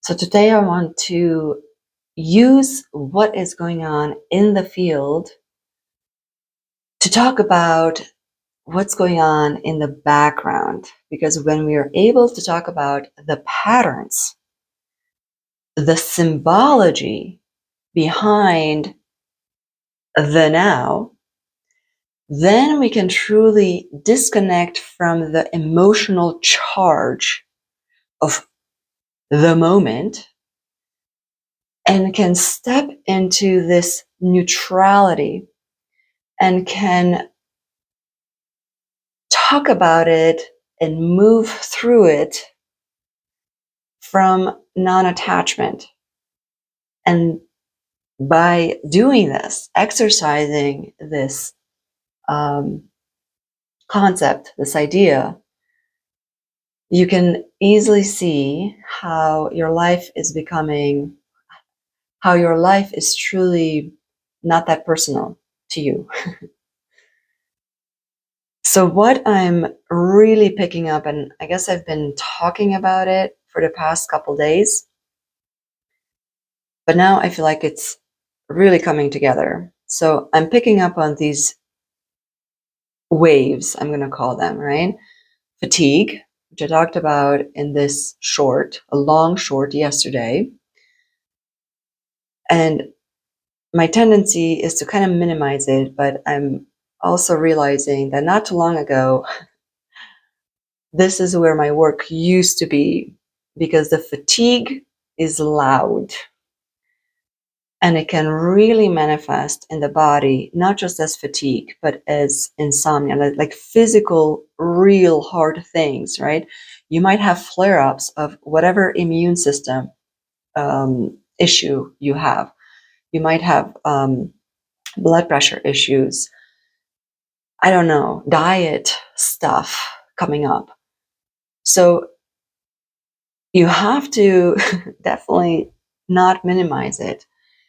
So today I want to use what is going on in the field to talk about what's going on in the background. Because when we are able to talk about the patterns, the symbology behind the now, then we can truly disconnect from the emotional charge of the moment and can step into this neutrality and can talk about it and move through it from non-attachment. And by doing this, exercising this concept, this idea, you can easily see how your life is truly not that personal to you. So what I'm really picking up, and I guess I've been talking about it for the past couple days, but now I feel like it's really coming together. So I'm picking up on these waves, I'm going to call them, right? Fatigue, which I talked about in this a long short yesterday. And my tendency is to kind of minimize it, but I'm also realizing that not too long ago, this is where my work used to be, because the fatigue is loud. And it can really manifest in the body, not just as fatigue, but as insomnia, like physical, real hard things, right? You might have flare-ups of whatever immune system issue you have. You might have blood pressure issues. I don't know, diet stuff coming up. So you have to definitely not minimize it.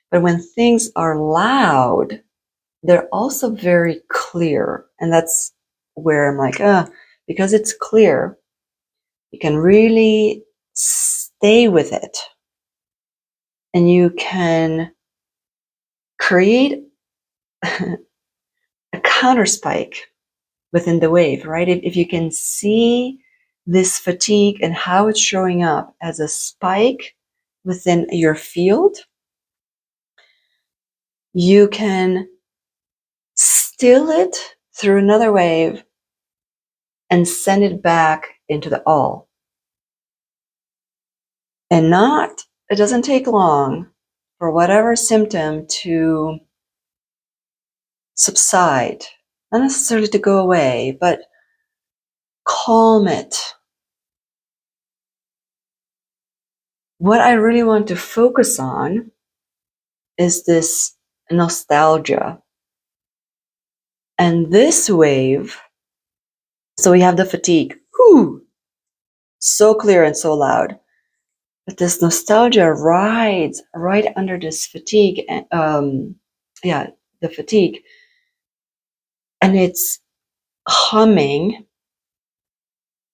But when things are loud, they're also very clear. And that's where I'm like, because it's clear, you can really stay with it. And you can create a counter spike within the wave, right? If you can see this fatigue and how it's showing up as a spike within your field, you can still it through another wave and send it back into the all. And it doesn't take long for whatever symptom to subside, not necessarily to go away, but calm it. What I really want to focus on is this nostalgia. And this wave, so we have the fatigue, so clear and so loud. But this nostalgia rides right under this fatigue, the fatigue. And it's humming,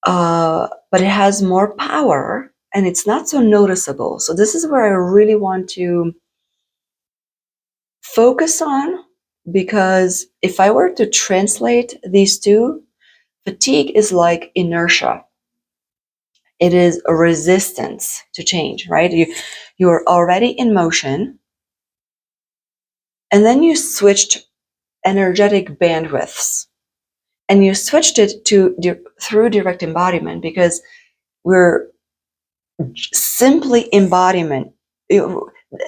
but it has more power and it's not so noticeable. So this is where I really want to focus on, because if I were to translate these two, fatigue is like inertia. It is a resistance to change, right? You are already in motion, and then you switched energetic bandwidths, and you switched it through direct embodiment, because we're simply embodiment.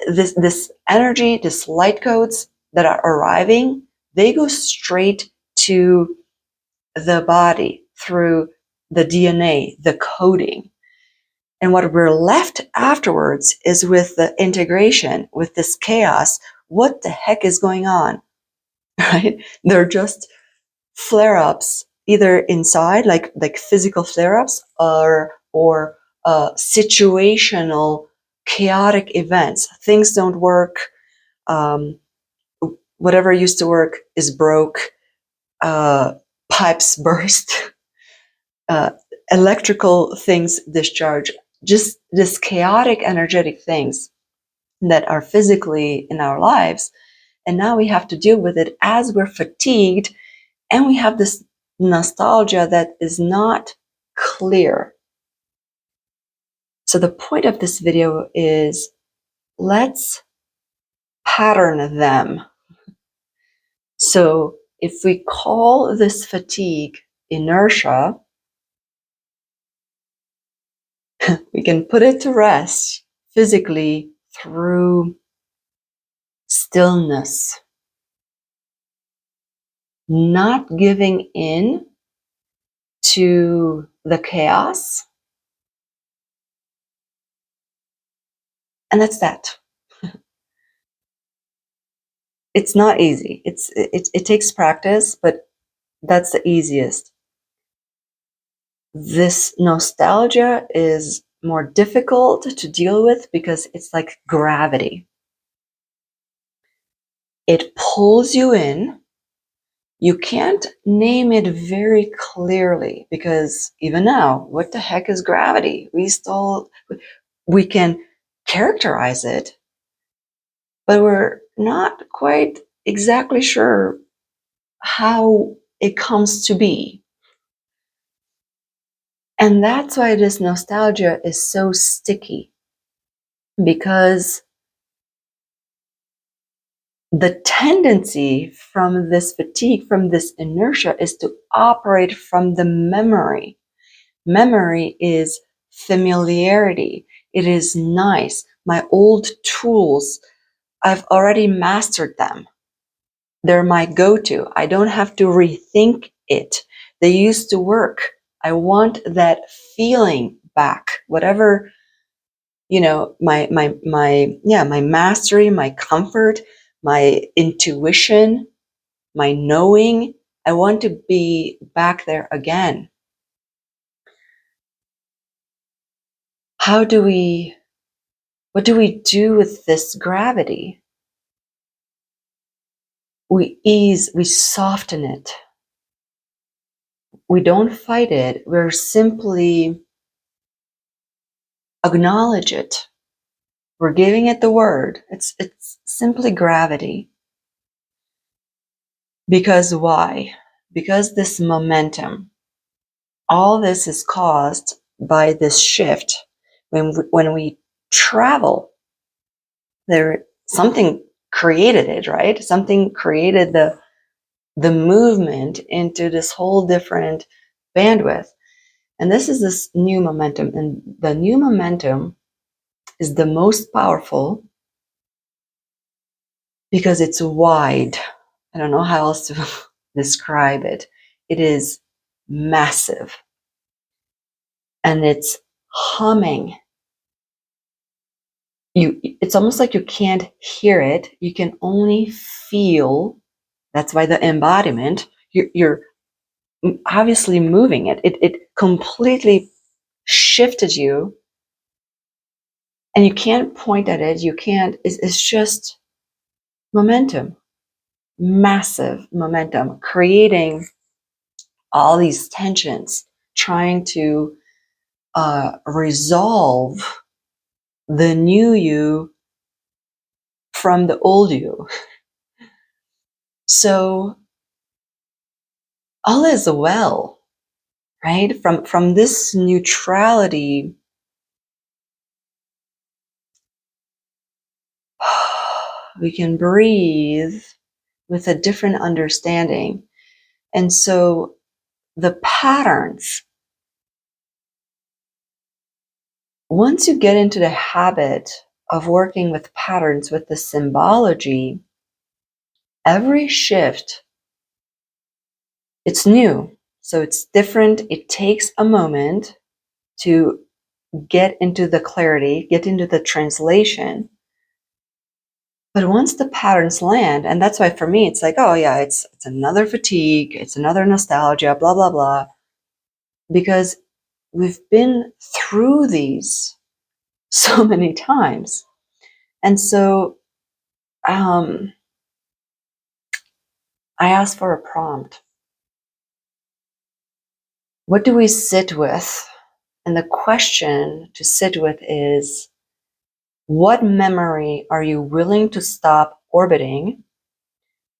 This energy, this light codes that are arriving, they go straight to the body through the DNA, the coding. And what we're left afterwards is with the integration, with this chaos. What the heck is going on? Right? They're just flare-ups, either inside, like physical flare-ups, or situational, chaotic events. Things don't work. Whatever used to work is broke. Pipes burst. Electrical things discharge. just this chaotic energetic things that are physically in our lives. And now we have to deal with it as we're fatigued, and we have this nostalgia that is not clear. So the point of this video is, let's pattern them. So if we call this fatigue inertia, we can put it to rest physically through stillness, not giving in to the chaos. And that's that. It's not easy. It takes practice, but that's the easiest. This nostalgia is more difficult to deal with because it's like gravity. It pulls you in. You can't name it very clearly because even now, what the heck is gravity? We can characterize it, but we're not quite exactly sure how it comes to be. And that's why this nostalgia is so sticky, because the tendency from this fatigue, from this inertia, is to operate from the memory. Memory is familiarity. It is nice. My old tools, I've already mastered them. They're my go-to. I don't have to rethink it. They used to work. I want that feeling back. Whatever, my mastery, my comfort, my intuition, my knowing. I want to be back there again. What do we do with this gravity? We soften it. We don't fight it. We're simply acknowledge it. We're giving it the word. It's simply gravity. Because why? Because this momentum, all this is caused by this shift. When we travel, something created it, right? Something created the movement into this whole different bandwidth. And this is this new momentum. And the new momentum is the most powerful because it's wide. I don't know how else to describe it. It is massive. And it's humming. It's almost like you can't hear it. You can only feel. That's why the embodiment, you're obviously moving it. It completely shifted you, and you can't point at it. You can't. It's just momentum, massive momentum, creating all these tensions, trying to resolve the new you from the old you. So all is well, right? From this neutrality, we can breathe with a different understanding. And so the patterns, once you get into the habit of working with patterns, with the symbology, every shift, it's new. So it's different. It takes a moment to get into the clarity, get into the translation. But once the patterns land, and that's why for me, it's like, oh yeah, it's another fatigue, it's another nostalgia, blah, blah, blah. Because we've been through these so many times. And so I asked for a prompt. What do we sit with And the question to sit with is, what memory are you willing to stop orbiting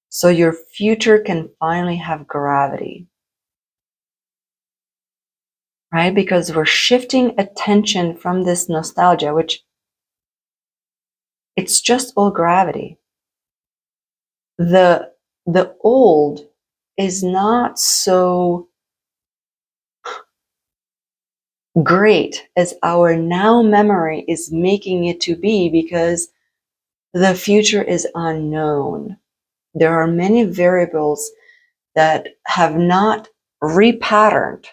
so your future can finally have gravity? Right? Because we're shifting attention from this nostalgia, which it's just all gravity. The old is not so great as our now memory is making it to be, because the future is unknown. There are many variables that have not repatterned,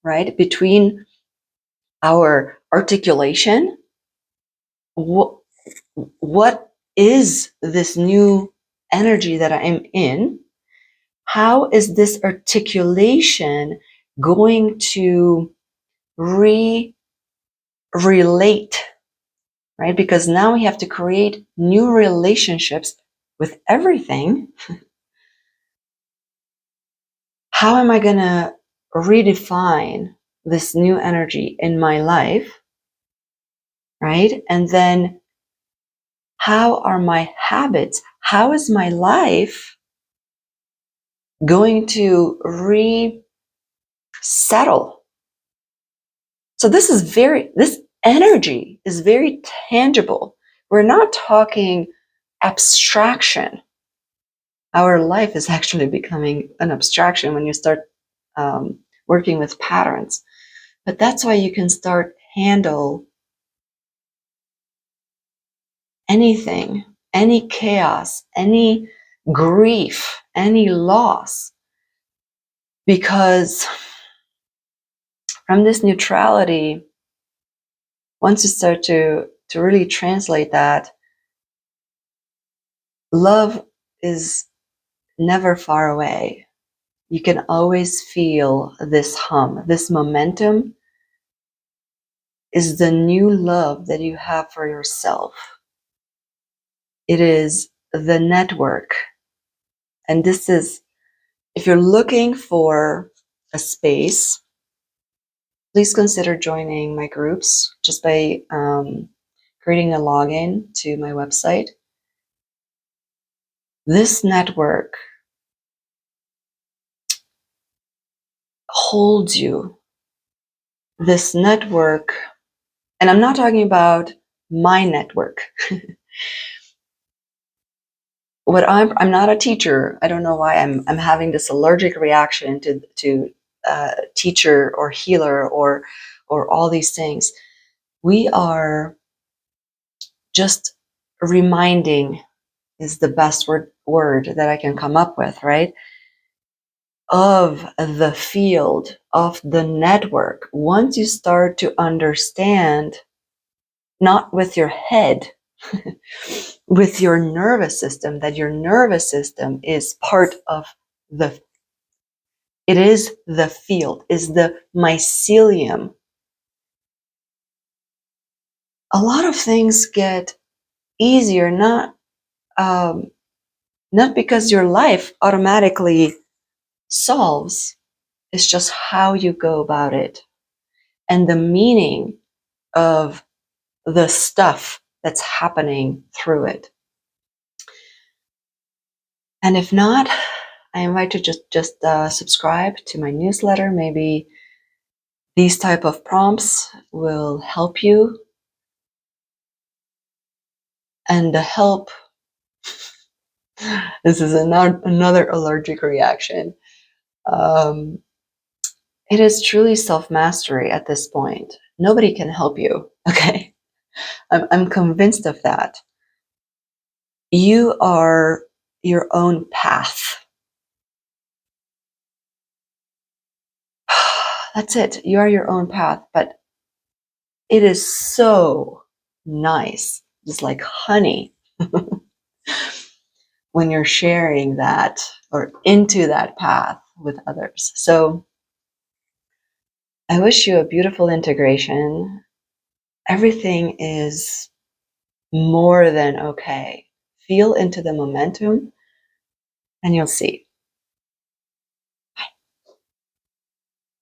right, between our articulation. What is this new energy that I'm in? How is this articulation going to relate, right? Because now we have to create new relationships with everything. How am I going to redefine this new energy in my life, right? And then how are my habits? How is my life going to resettle? So this energy is very tangible. We're not talking abstraction. Our life is actually becoming an abstraction when you start working with patterns. But that's why you can start handle anything, any chaos, any grief, any loss, because from this neutrality, once you start to really translate that, love is never far away. You can always feel this hum, this momentum is the new love that you have for yourself. It is the network. And this is, if you're looking for a space, please consider joining my groups just by creating a login to my website. This network holds you. This network, and I'm not talking about my network. I'm not a teacher. I don't know why I'm having this allergic reaction to teacher or healer or all these things. We are just reminding is the best word that I can come up with, right? Of the field, of the network. Once you start to understand, not with your head, with your nervous system, that your nervous system is part of it is the field, is the mycelium. A lot of things get easier, not because your life automatically solves. It's just how you go about it and the meaning of the stuff that's happening through it. And if not, I invite you to just subscribe to my newsletter. Maybe these type of prompts will help you. And the help, this is another allergic reaction. It is truly self-mastery at this point. Nobody can help you, okay? I'm convinced of that. You are your own path. That's it. You are your own path, but it is so nice, just like honey, when you're sharing that or into that path with others. So I wish you a beautiful integration. Everything is more than okay. Feel into the momentum and you'll see.